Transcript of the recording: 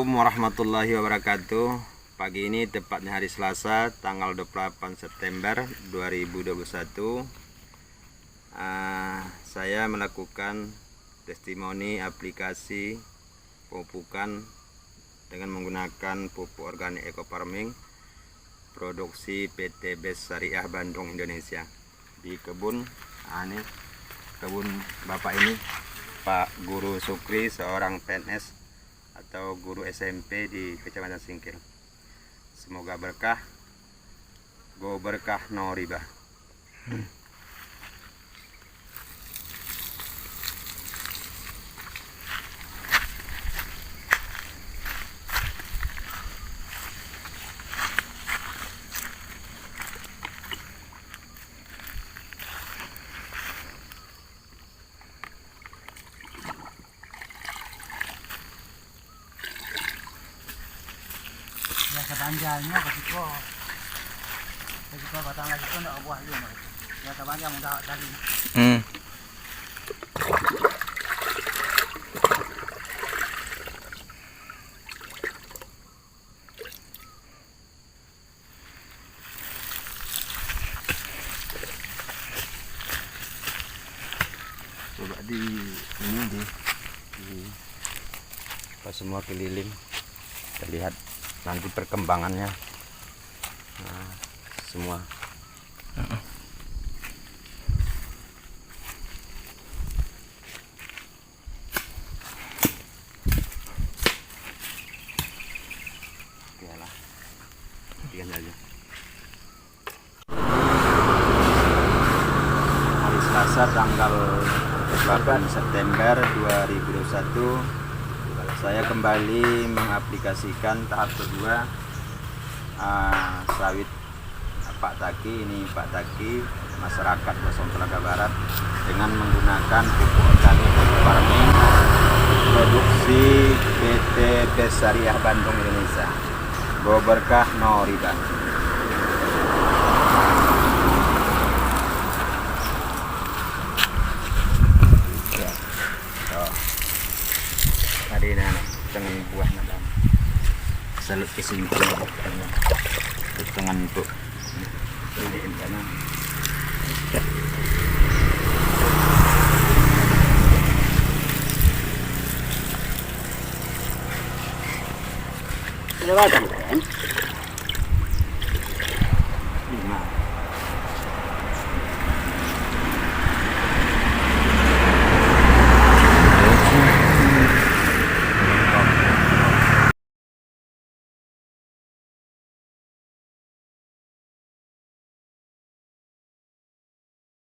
Assalamualaikum warahmatullahi wabarakatuh. Pagi ini tepatnya hari Selasa tanggal 28 September 2021, saya melakukan testimoni aplikasi pemupukan dengan menggunakan pupuk organik eco farming produksi PT Best Syariah Bandung Indonesia di kebun kebun Bapak ini, Pak Guru Sukri, seorang PNS atau guru SMP di Kecamatan Singkil. Semoga berkah, go berkah no riba. Ya sepanjangnya ketika batang lagi itu enggak buah juga. Ya sepanjang udah tadi. Coba di pas semua keliling, kita lihat nanti perkembangannya. Nah, semua oke lah, perhatikan aja. Hari Selasa tanggal 8 September 2021, saya kembali mengaplikasikan tahap kedua sawit Pak Taki. Ini Pak Taki, masyarakat Bosong Telaga Barat, dengan menggunakan pupuk organik eco farming produksi PT Best Syariah Bandung Indonesia. Go berkah no riba. Hari ini dengan buah dalam salut kesimpulan dengan untuk ini tanam. Ada lagi kan?